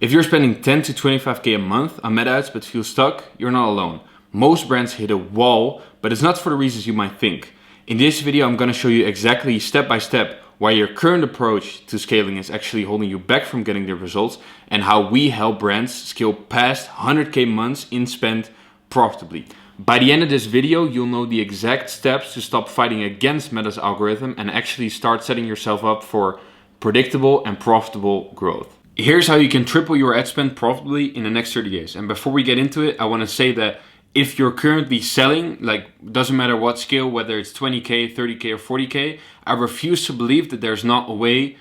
If you're spending 10 to 25K a month on meta ads but feel stuck, you're not alone. Most brands hit a wall, but it's not for the reasons you might think. In this video, I'm going to show you exactly step by step why your current approach to scaling is actually holding you back from getting the results, and how we help brands scale past 100K months in spend profitably. By the end of this video, you'll know the exact steps to stop fighting against Meta's algorithm and actually start setting yourself up for predictable and profitable growth. Here's how you can triple your ad spend profitably in the next 30 days. And before we get into it, I want to say that if you're currently selling, doesn't matter what scale, whether it's 20K, 30K, or 40K, I refuse to believe that there's not a way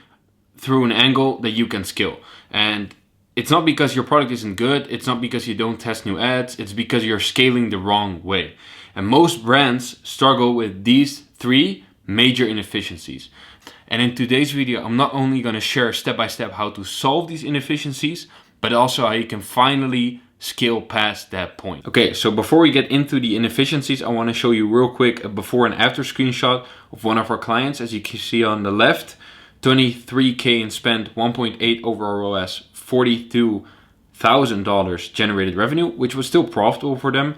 through an angle that you can scale. And it's not because your product isn't good, it's not because you don't test new ads, it's because you're scaling the wrong way. And most brands struggle with these three major inefficiencies. And in today's video, I'm not only going to share step by step how to solve these inefficiencies, but also how you can finally scale past that point. Okay, so before we get into the inefficiencies, I want to show you real quick a before and after screenshot of one of our clients. As you can see on the left, 23K in spend, 1.8 overall ROAS, $42,000 generated revenue, which was still profitable for them,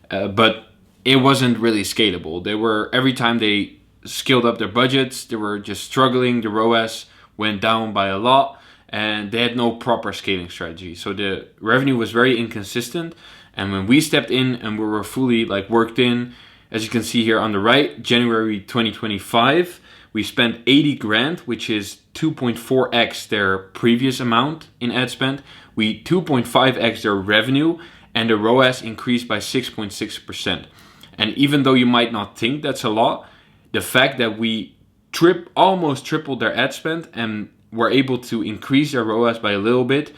but it wasn't really scalable. They were, every time they scaled up their budgets, they were just struggling. The ROAS went down by a lot and they had no proper scaling strategy. So the revenue was very inconsistent. And when we stepped in and we were fully worked in, as you can see here on the right, January 2025, we spent 80 grand, which is 2.4x their previous amount in ad spend. We 2.5x their revenue, and the ROAS increased by 6.6%. And even though you might not think that's a lot, the fact that we almost tripled their ad spend and were able to increase their ROAS by a little bit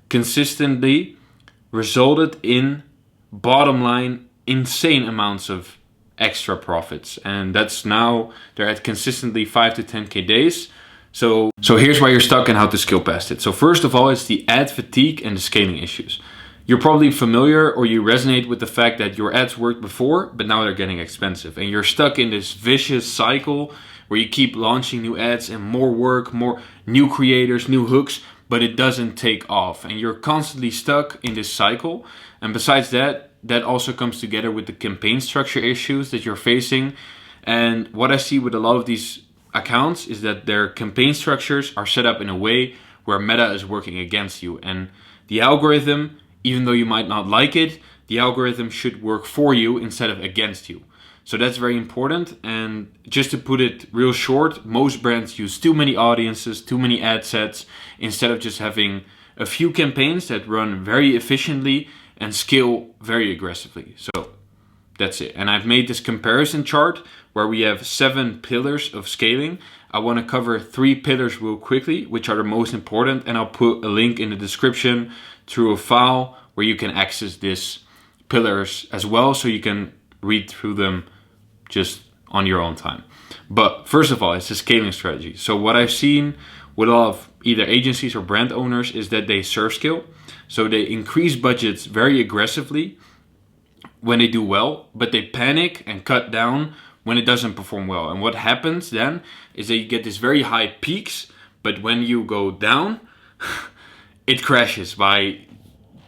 consistently resulted in bottom line insane amounts of extra profits. And that's now they're at consistently 5 to 10K days. So here's why you're stuck and how to scale past it. So first of all, it's the ad fatigue and the scaling issues. You're probably familiar or you resonate with the fact that your ads worked before, but now they're getting expensive. And you're stuck in this vicious cycle where you keep launching new ads and more work, more new creators, new hooks, but it doesn't take off. And you're constantly stuck in this cycle. And besides that, that also comes together with the campaign structure issues that you're facing. And what I see with a lot of these accounts is that their campaign structures are set up in a way where Meta is working against you. And the algorithm, even though you might not like it, the algorithm should work for you instead of against you. So that's very important. And just to put it real short, most brands use too many audiences, too many ad sets, instead of just having a few campaigns that run very efficiently and scale very aggressively. So that's it. And I've made this comparison chart where we have 7 pillars of scaling. I want to cover 3 pillars real quickly, which are the most important. And I'll put a link in the description through a file where you can access these pillars as well, so you can read through them just on your own time. But first of all, it's a scaling strategy. So what I've seen with a lot of either agencies or brand owners is that they surf scale. So they increase budgets very aggressively when they do well, but they panic and cut down when it doesn't perform well. And what happens then is that you get this very high peaks, but when you go down, it crashes by,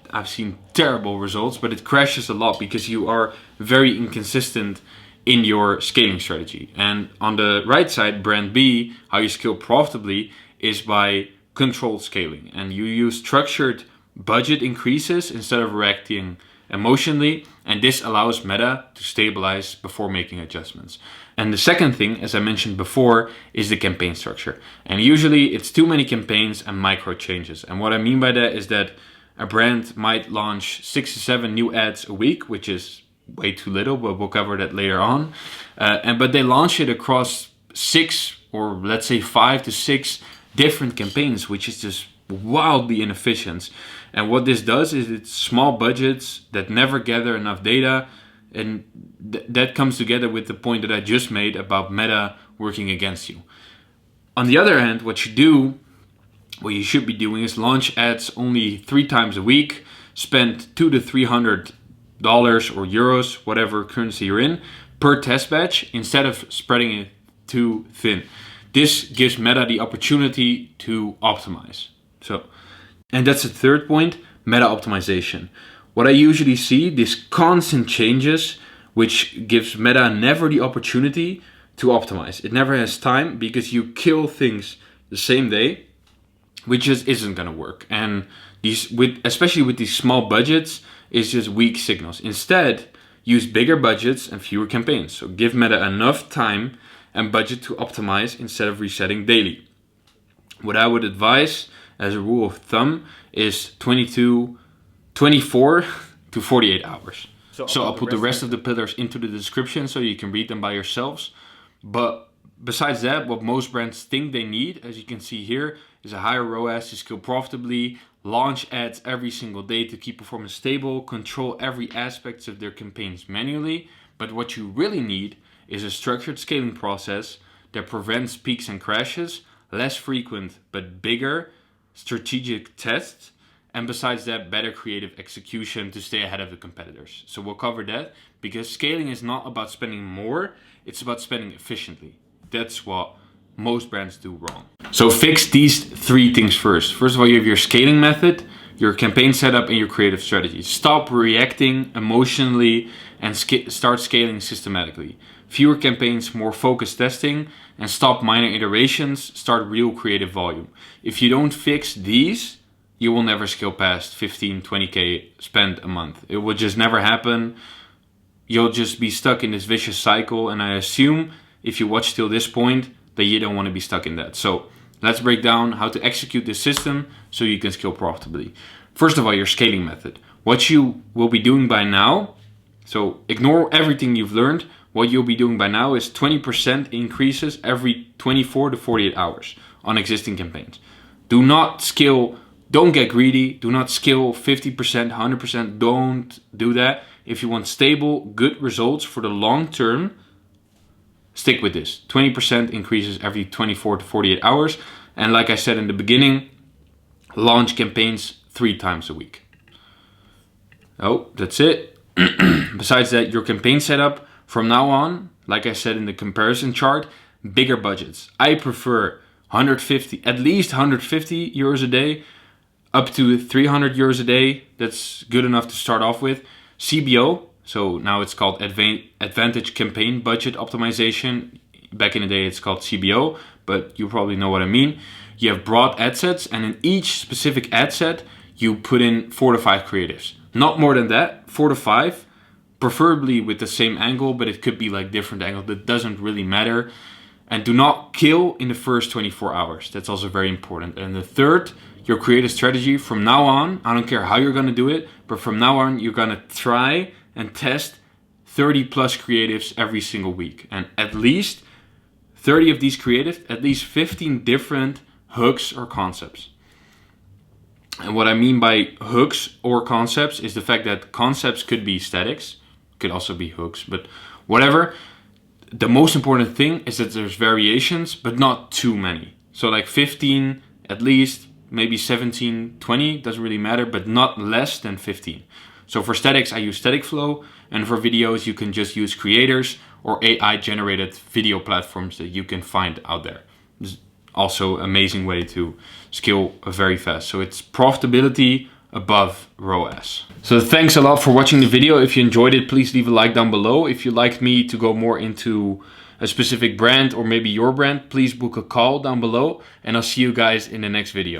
I've seen terrible results, but it crashes a lot because you are very inconsistent in your scaling strategy. And on the right side, brand B, how you scale profitably is by controlled scaling. And you use structured budget increases instead of reacting emotionally. And this allows Meta to stabilize before making adjustments. And the second thing, as I mentioned before, is the campaign structure. And usually it's too many campaigns and micro changes. And what I mean by that is that a brand might launch 6 to 7 new ads a week, which is way too little, but we'll cover that later on. But they launch it across 6 or let's say 5 to 6 different campaigns, which is just wildly inefficient. And what this does is it's small budgets that never gather enough data. And that comes together with the point that I just made about Meta working against you. On the other hand, what you should be doing is launch ads only 3 times a week, spend $200 to $300 or euros, whatever currency you're in, per test batch instead of spreading it too thin. This gives Meta the opportunity to optimize. So And that's the third point, meta optimization. What I usually see, these constant changes, which gives meta never the opportunity to optimize. It never has time because you kill things the same day, which just isn't gonna work. And especially with these small budgets, it's just weak signals. Instead, use bigger budgets and fewer campaigns. So give meta enough time and budget to optimize instead of resetting daily. What I would advise as a rule of thumb is 24 to 48 hours. So I'll put the rest of the pillars into the description so you can read them by yourselves. But besides that, what most brands think they need, as you can see here, is a higher ROAS to scale profitably, launch ads every single day to keep performance stable, control every aspect of their campaigns manually. But what you really need is a structured scaling process that prevents peaks and crashes, less frequent but bigger strategic tests, and besides that, better creative execution to stay ahead of the competitors. So we'll cover that, because scaling is not about spending more, it's about spending efficiently. That's what most brands do wrong. So fix these three things first. First of all, you have your scaling method, your campaign setup, and your creative strategy. Stop reacting emotionally and start scaling systematically. Fewer campaigns, more focused testing, and stop minor iterations, start real creative volume. If you don't fix these, you will never scale past 15, 20K spent a month. It will just never happen. You'll just be stuck in this vicious cycle. And I assume if you watch till this point that you don't want to be stuck in that. So let's break down how to execute this system so you can scale profitably. First of all, your scaling method. What you will be doing by now, so ignore everything you've learned. What you'll be doing by now is 20% increases every 24 to 48 hours on existing campaigns. Do not scale. Don't get greedy. Do not scale 50%, 100%. Don't do that. If you want stable, good results for the long term, stick with this. 20% increases every 24 to 48 hours. And like I said in the beginning, launch campaigns 3 times a week. Oh, that's it. Besides that, your campaign setup from now on, like I said in the comparison chart, bigger budgets. I prefer at least 150 euros a day, up to 300 euros a day. That's good enough to start off with. CBO, so now it's called Advantage Campaign Budget Optimization. Back in the day it's called CBO, but you probably know what I mean. You have broad ad sets, and in each specific ad set, you put in 4 to 5 creatives. Not more than that, 4 to 5, preferably with the same angle, but it could be like different angles. That doesn't really matter. And do not kill in the first 24 hours. That's also very important. And the third, your creative strategy. From now on, I don't care how you're going to do it, but from now on, you're going to try and test 30 plus creatives every single week. And at least 30 of these creatives, at least 15 different hooks or concepts. And what I mean by hooks or concepts is the fact that concepts could be statics, could also be hooks, but whatever. The most important thing is that there's variations, but not too many. So like 15 at least, maybe 17, 20, doesn't really matter, but not less than 15. So for statics, I use Static Flow, and for videos, you can just use creators or AI-generated video platforms that you can find out there. This is also an amazing way to scale very fast. So it's profitability above ROAS. So thanks a lot for watching the video. If you enjoyed it, please leave a like down below. If you'd like me to go more into a specific brand or maybe your brand, please book a call down below, and I'll see you guys in the next video.